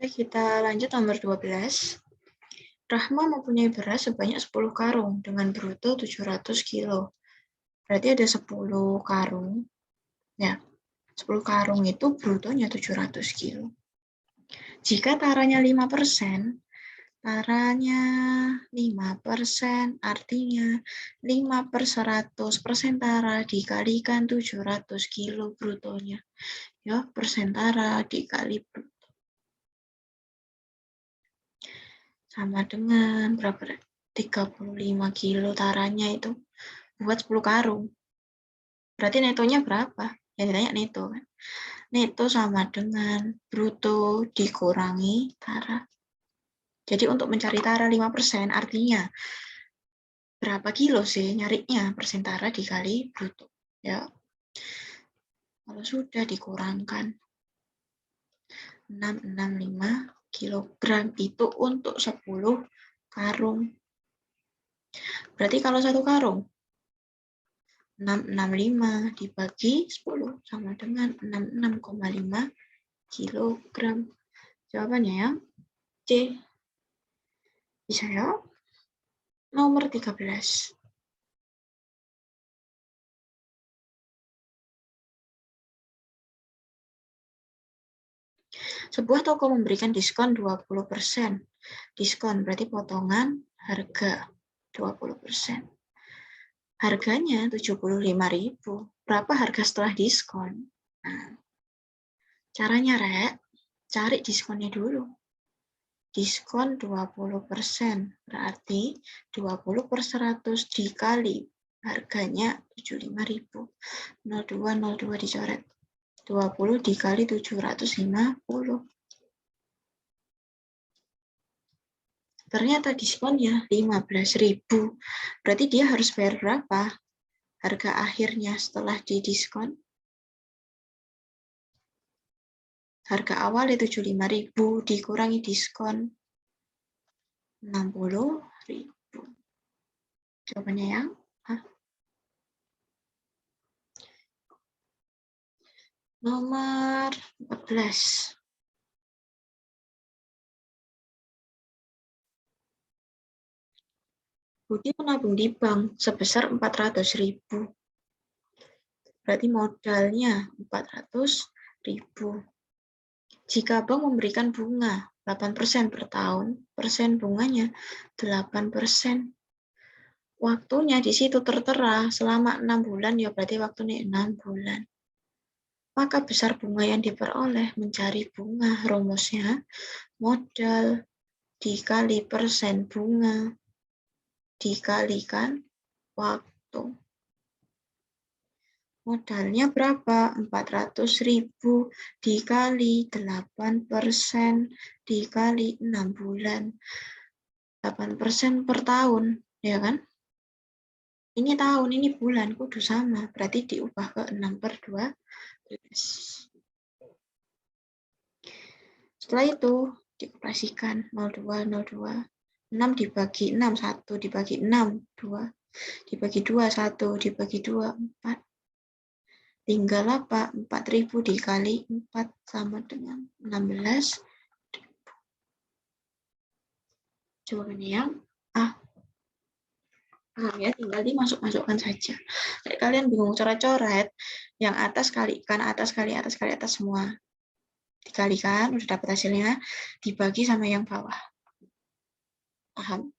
Kita lanjut nomor 12. Rahma mempunyai beras sebanyak 10 karung dengan bruto 700 kilo. Berarti ada 10 karung. Ya, 10 karung itu brutonya 700 kilo. Jika taranya 5%, taranya 5%, artinya 5/100% tara dikalikan 700 kilo brutonya. Ya, persen tara dikali bruto. Sama dengan berapa? 35 kilo taranya itu buat 10 karung. Berarti netonya berapa? Yang ditanya neto kan. Neto sama dengan bruto dikurangi tara. Jadi untuk mencari tara 5% artinya berapa kilo sih nyarinya? Persen tara dikali bruto. Ya. Kalau sudah dikurangkan 665 kilogram itu untuk 10 karung. Berarti kalau 1 karung 665 dibagi 10 sama dengan 66,5 kilogram. Jawabannya ya C. Bisa ya? Nomor 13. Sebuah toko memberikan diskon 20%. Diskon berarti potongan harga 20%. Harganya 75.000. Berapa harga setelah diskon? Nah, caranya, Rek, cari diskonnya dulu. Diskon 20%, berarti 20/100 dikali harganya 75.000. 0202 dicoret. 20 dikali 750. Ternyata diskonnya 15.000. Berarti dia harus bayar berapa? Harga akhirnya setelah didiskon. Harga awalnya 75.000 dikurangi diskon 60.000. Jawabannya yang A. Nomor 14. Budi menabung di bank sebesar 400.000. Berarti modalnya 400.000. Jika bank memberikan bunga 8% per tahun, persen bunganya 8%. Waktunya di situ tertera selama 6 bulan, ya berarti waktunya 6 bulan. Maka besar bunga yang diperoleh mencari bunga. Rumusnya modal dikali persen bunga dikalikan waktu. Modalnya berapa? 400.000 dikali 8% dikali 6 bulan. 8% per tahun, ya kan? Ini tahun, ini bulan, kudu sama. Berarti diubah ke 6/12. Setelah itu, dioperasikan 02, 02. 6 dibagi 6, 1 dibagi 6, 2. Dibagi 2, 1 dibagi 2, 4. Tinggal apa? 4.000 dikali 4 sama dengan 16.000. Jawabannya yang A. Paham ya? Tinggal dimasuk-masukkan saja. Jadi kalian bingung cara coret, yang atas kalikan atas kali atas kali atas semua. Dikalikan, udah dapat hasilnya, dibagi sama yang bawah. Paham?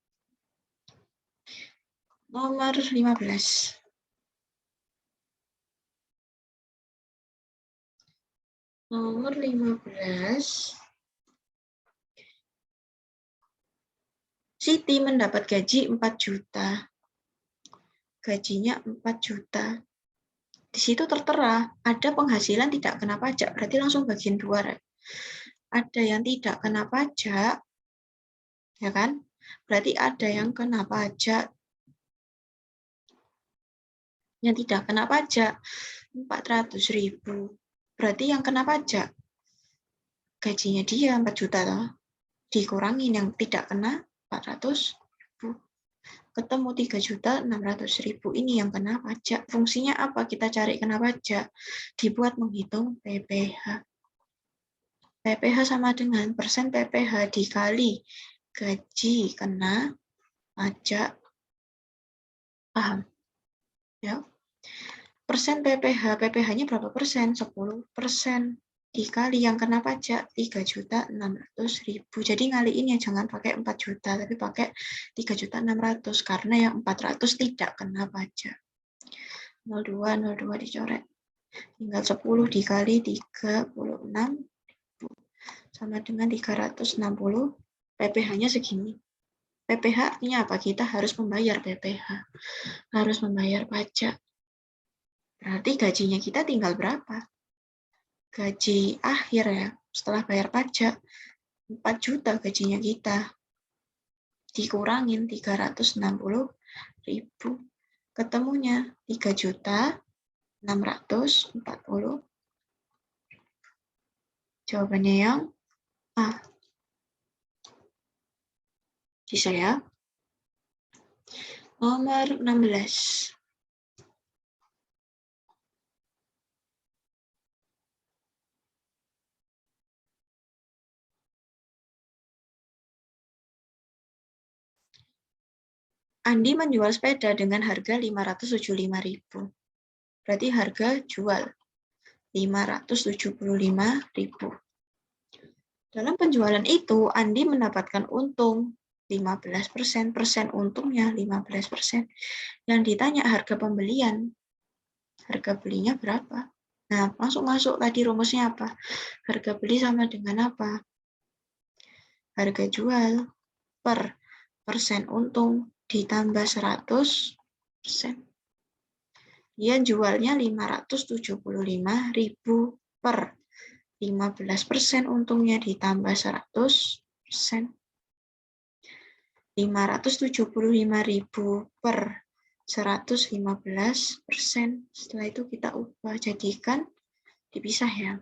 Nomor 15. Nomor 15. Siti mendapat gaji 4 juta. Gajinya 4 juta. Di situ tertera, ada penghasilan tidak kena pajak. Berarti langsung bagian 2. Ada yang tidak kena pajak, ya kan? Berarti ada yang kena pajak. Yang tidak kena pajak, 400.000. Berarti yang kena pajak, gajinya dia 4 juta. Toh. Dikurangin yang tidak kena 400.000. Ketemu 3.600.000. Ini yang kena pajak. Fungsinya apa? Kita cari kena pajak. Dibuat menghitung PPh. PPh sama dengan persen PPh dikali gaji kena pajak. Paham? Ya. Persen PPh, PPh-nya berapa persen? 10%. Dikali yang kena pajak 3.600.000. Jadi ngaliin ya, jangan pakai 4 juta, tapi pakai 3.600.000 karena yang 400 tidak kena pajak. 02 dicoret. Tinggal 10 dikali 36 sama dengan 360. PPh-nya segini. PPh artinya apa? Kita harus membayar PPh. Harus membayar pajak. Berarti gajinya kita tinggal berapa? Gaji akhir ya, setelah bayar pajak, 4 juta gajinya kita. Dikurangin 360.000. Ketemunya 3.640.000. Jawabannya yang A. Bisa ya? Nomor 16. Andi menjual sepeda dengan harga 575.000. Berarti harga jual 575.000. Dalam penjualan itu, Andi mendapatkan untung 15%, persen untungnya 15%. Yang ditanya harga pembelian, harga belinya berapa? Nah, langsung masuk tadi rumusnya apa? Harga beli sama dengan apa? Harga jual per persen untung ditambah 100%. Dia jualnya 575.000 per 15% untungnya ditambah 100%. 575.000 per 115%. Setelah itu kita ubah jadikan, dipisah ya.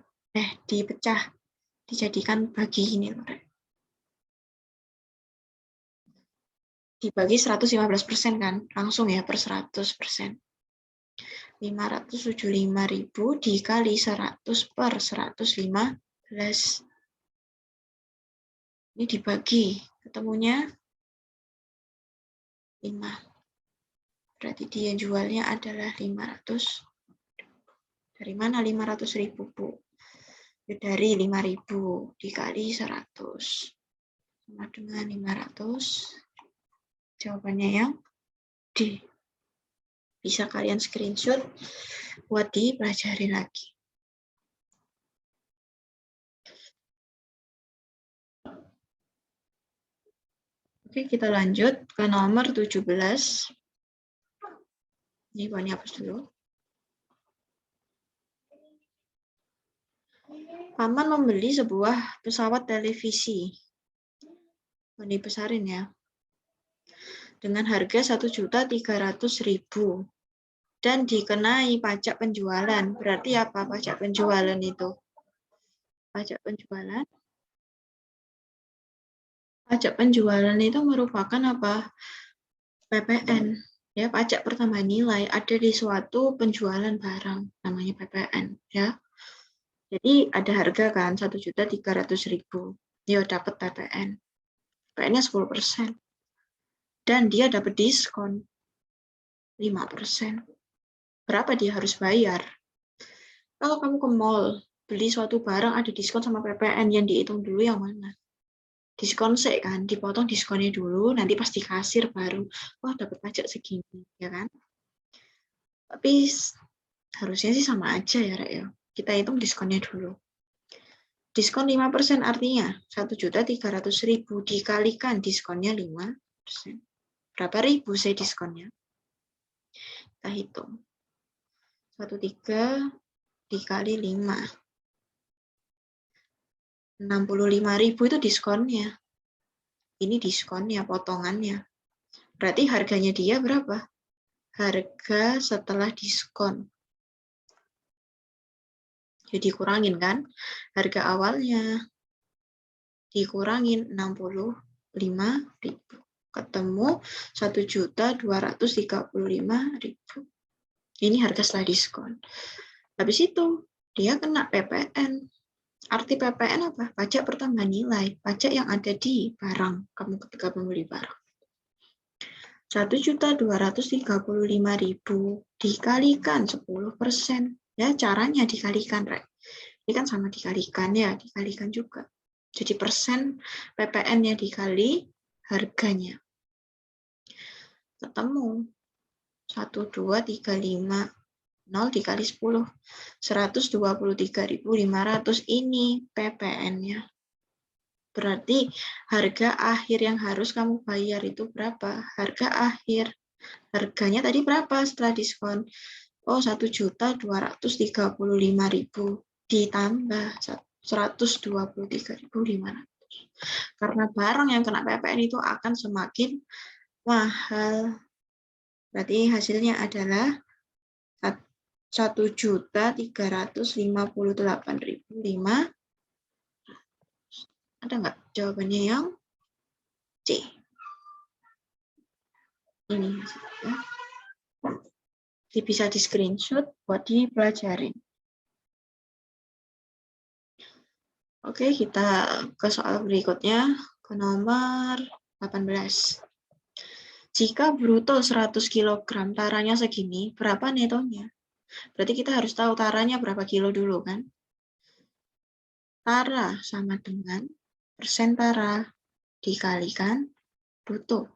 Dipecah. Dijadikan bagi ini loh. Dibagi 115% kan? Langsung ya per 100%. 575.000 dikali 100 per 115. Ini dibagi, ketemunya 5. Berarti dia jualnya adalah 500. Dari mana 500.000, Bu? Ya dari 5.000 dikali 100. Sama dengan 500. Jawabannya yang D. Bisa kalian screenshot buat dipelajari lagi. Oke, kita lanjut ke nomor 17. Ini buat hapus dulu. Paman membeli sebuah pesawat televisi. Dibesarin ya. Dengan harga 1.300.000 dan dikenai pajak penjualan. Berarti apa pajak penjualan itu? Pajak penjualan. Pajak penjualan itu merupakan apa? PPN. Ya, pajak pertambahan nilai ada di suatu penjualan barang, namanya PPN. Ya. Jadi ada harga kan 1.300.000. Dia dapat PPN. PPN-nya 10%. Dan dia dapat diskon 5%. Berapa dia harus bayar? Kalau kamu ke mall, beli suatu barang ada diskon sama PPN, yang dihitung dulu yang mana? Diskon sih kan, dipotong diskonnya dulu, nanti pas di kasir baru, wah dapat pajak segini, ya kan? Tapi harusnya sih sama aja ya, Rek, ya. Kita hitung diskonnya dulu. Diskon 5% artinya 1.300.000 dikalikan diskonnya 5%. Berapa ribu sih diskonnya? Kita hitung. 13 dikali 5. 65.000 itu diskonnya. Ini diskonnya, potongannya. Berarti harganya dia berapa? Harga setelah diskon. Jadi kurangin kan? Harga awalnya dikurangin 65.000. Ketemu 1.235.000. Ini harga setelah diskon. Habis itu dia kena PPN. Arti PPN apa? Pajak pertambahan nilai, pajak yang ada di barang kamu ketika membeli barang. 1.235.000 dikalikan 10%. Ya, caranya dikalikan, Rek. Ini kan sama dikalikan ya, dikalikan juga. Jadi persen PPN-nya dikali harganya. Ketemu 1.235.000 dikali 10. 123.500 ini PPN-nya. Berarti harga akhir yang harus kamu bayar itu berapa? Harga akhir. Harganya tadi berapa setelah diskon? Oh, 1.235.000 ditambah 123.500. Karena barang yang kena PPN itu akan semakin mahal. Berarti hasilnya adalah 1.358.500. Ada nggak jawabannya yang C? Ini hasilnya. Bisa di screenshot buat dipelajarin. Oke, kita ke soal berikutnya, ke nomor 18. Jika bruto 100 kg, taranya segini, berapa netonya? Berarti kita harus tahu taranya berapa kilo dulu, kan? Tara sama dengan persen tara dikalikan bruto.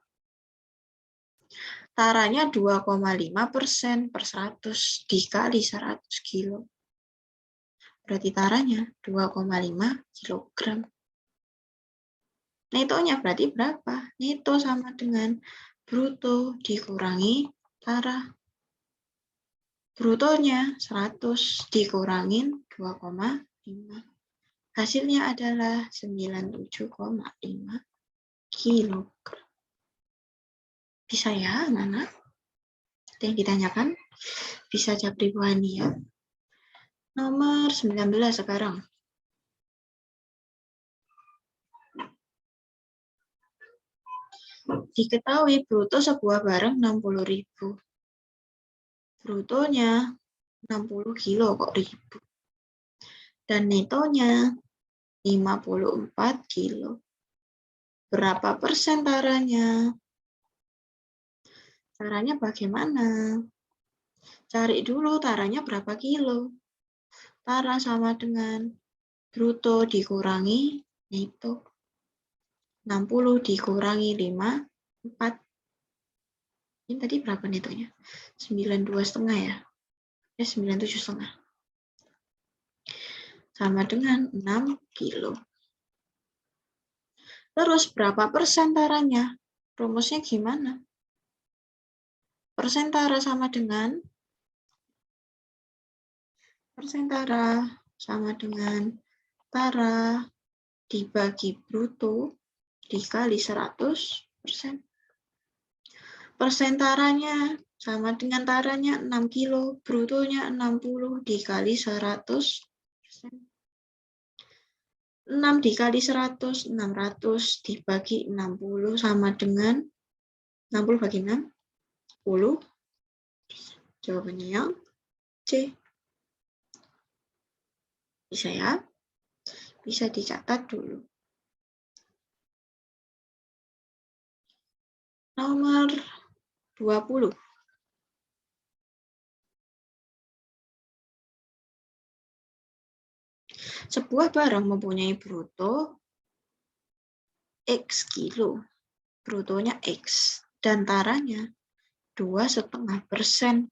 Taranya 2,5% per 100 dikali 100 kilo. Berarti taranya 2,5 kilogram. Netonya berarti berapa? Neto sama dengan bruto dikurangi tara. Brutonya 100 dikurangin 2,5. Hasilnya adalah 97,5 kilogram. Bisa ya, anak-anak? Ada yang ditanyakan? Bisa Japri Buhani ya. Nomor 19 sekarang. Diketahui bruto sebuah barang 60.000. Brutonya 60 kilo kok ribu. Dan netonya 54 kilo. Berapa persen taranya? Caranya bagaimana? Cari dulu taranya berapa kilo. Tara sama dengan bruto dikurangi neto. 60 dikurangi 5, 4. Ini tadi berapa netonya? 92,5 ya? 97,5. Sama dengan 6 kilo. Terus berapa persen taranya? Rumusnya gimana? Persen tara sama dengan tara dibagi bruto dikali 100%. Persen taranya sama dengan taranya 6 kilo, brutonya 60 dikali 100%. 6 dikali 100, 600 dibagi 60 sama dengan 60 bagi 6, 10. Jawabannya yang C. Bisa ya? Bisa dicatat dulu. Nomor 20. Sebuah barang mempunyai bruto X kilo. Brutonya X. Dan taranya 2,5%.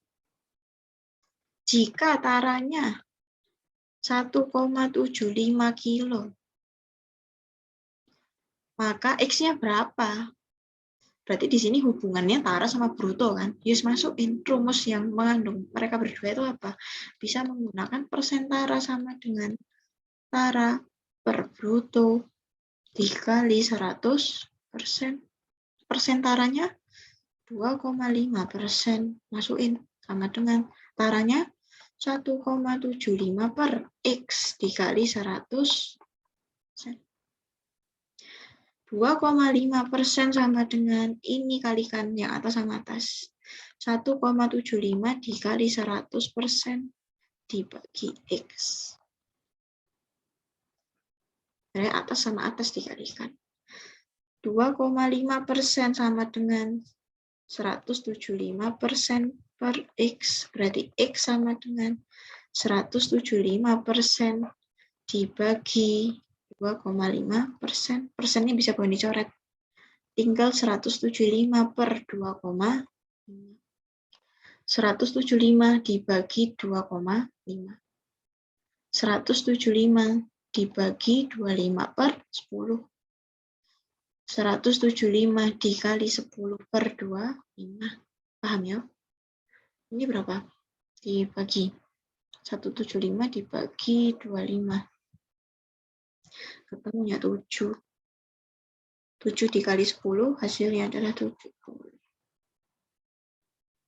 Jika taranya 1,75 kilo, maka X-nya berapa? Berarti di sini hubungannya tara sama bruto kan? Yus masukin rumus yang mengandung mereka berdua itu apa? Bisa menggunakan persen tara sama dengan tara per bruto dikali 100%. Persen taranya 2,5%. Masukin sama dengan taranya 1,75 per X dikali 100%. 2,5% sama dengan ini kalikan yang atas sama atas. 1,75 dikali 100% dibagi X. Dari atas sama atas dikalikan. 2,5% sama dengan 175% per X. Berarti X sama dengan 175% dibagi 2,5%. Persennya bisa boleh dicoret. Tinggal 175 per 2,5. 175 dibagi 2,5. 175 dibagi 25 per 10. 175 dikali 10 per 25. Paham ya? Ini berapa? Dibagi. 175 dibagi 25. Ketemunya 7. 7 dikali 10 hasilnya adalah 70.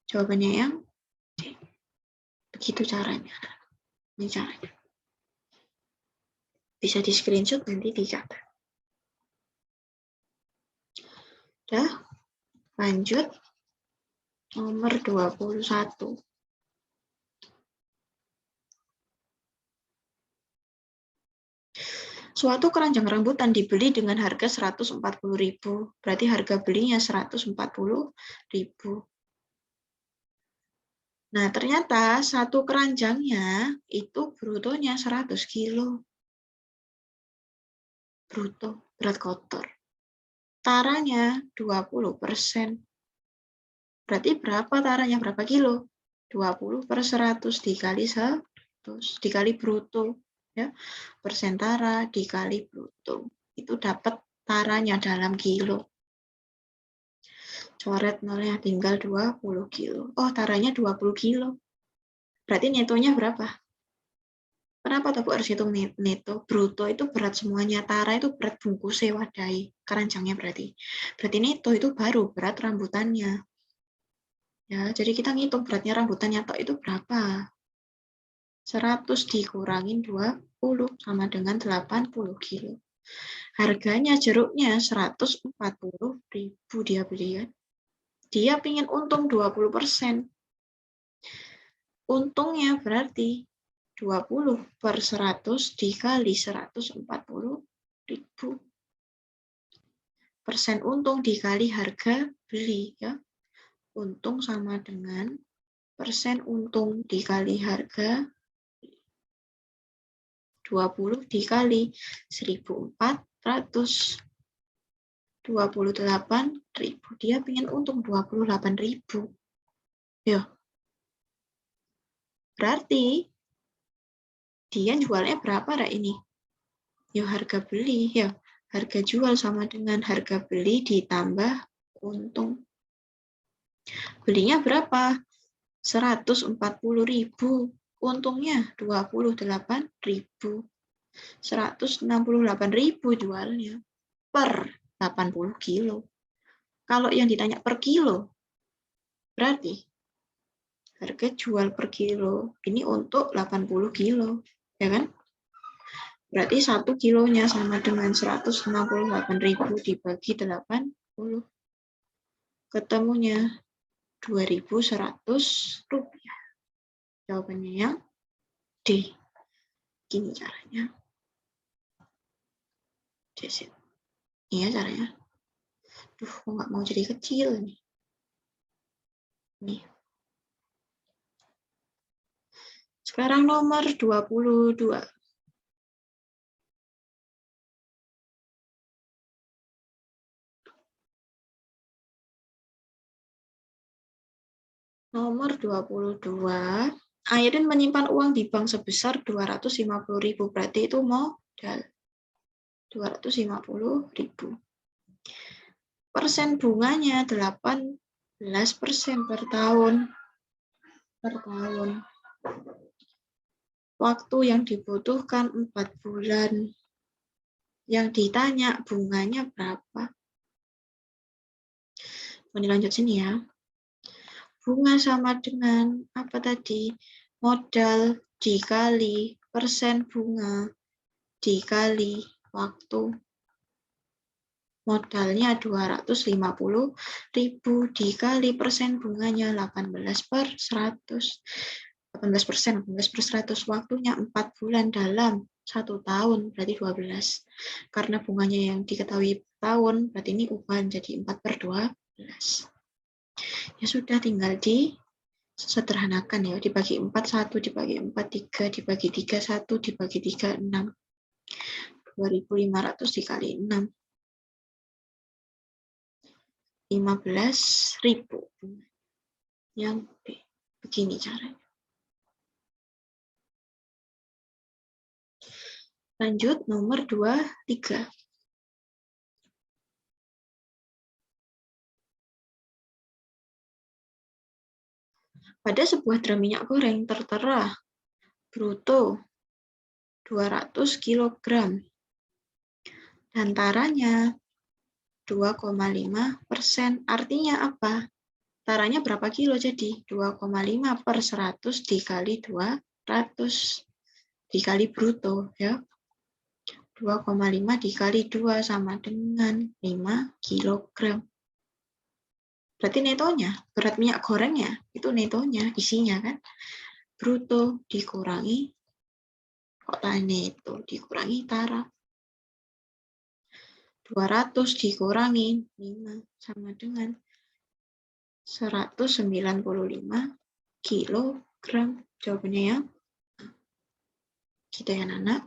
Jawabannya yang D. Begitu caranya. Ini caranya. Bisa di screenshot nanti dicatat. Udah, lanjut. Nomor 21. Suatu keranjang rambutan dibeli dengan harga 140.000. Berarti harga belinya 140.000. Nah, ternyata satu keranjangnya itu brutonya 100 kilo. Bruto, berat kotor. Taranya 20%. Berarti berapa taranya? Berapa kilo? 20 per 100 dikali 100 dikali bruto. Ya, persen tara dikali bruto. Itu dapat taranya dalam kilo. Coret nolnya tinggal 20 kilo. Oh, taranya 20 kilo. Berarti netonya berapa? Kenapa tuh harus hitung neto? Bruto itu berat semuanya. Tara itu berat bungkusnya wadai. Keranjangnya berarti. Berarti neto itu baru berat rambutannya. Ya, jadi kita ngitung beratnya rambutannya tok itu berapa? 100 dikurangin 20 sama dengan 80 kilo. Harganya jeruknya 140.000 dia beli kan. Dia pingin untung 20%. Untungnya berarti 20 per 100 dikali 140.000. Persen untung dikali harga beli ya. Untung sama dengan persen untung dikali harga 20 dikali 1.400. 28.000. Dia pengen untung 28.000. Ya. Berarti dia jualnya berapa ini? Ya harga beli ya. Harga jual sama dengan harga beli ditambah untung. Belinya berapa? 140.000. Untungnya 28.000. 168.000 jualnya per 80 kilo. Kalau yang ditanya per kilo, berarti harga jual per kilo ini untuk 80 kilo, ya kan? Berarti 1 kilonya sama dengan 168.000 dibagi 80. Ketemunya 2.100 rupiah. Jawabannya yang D. Gini caranya. Desit. Iya caranya. Duh, kok nggak mau jadi kecil nih. Nih. Sekarang nomor 22. Nomor 22. Airin menyimpan uang di bank sebesar 250.000. Berarti itu modal. 250.000. Persen bunganya 18% per tahun. Waktu yang dibutuhkan 4 bulan. Yang ditanya bunganya berapa? Mau dilanjut sini ya. Bunga sama dengan apa tadi? Modal dikali persen bunga dikali waktu. Modalnya 250.000 dikali persen bunganya 18 per 100. 18%, 18/100 waktunya 4 bulan dalam 1 tahun, berarti 12. Karena bunganya yang diketahui tahun, berarti ini ubahan jadi 4/12. Ya sudah, tinggal disederhanakan ya, dibagi 4, 1, dibagi 4, 3, dibagi 3, 1, dibagi 3, 6. 2.500 dikali 6. 15.000. Yang B. Begini caranya. Lanjut nomor 23. Pada sebuah drum minyak goreng tertera bruto 200 kg dan taranya 2,5%. Artinya apa? Taranya berapa kilo jadi? 2,5 per 100 dikali 200 dikali bruto ya. 2,5 dikali 2 sama dengan 5 kg. Berarti netonya, berat minyak gorengnya, itu netonya, isinya kan. Bruto dikurangi, kok neto, dikurangi tara. 200 dikurangi 5 sama dengan 195 kilogram. Jawabannya ya. Gitu ya, Nana.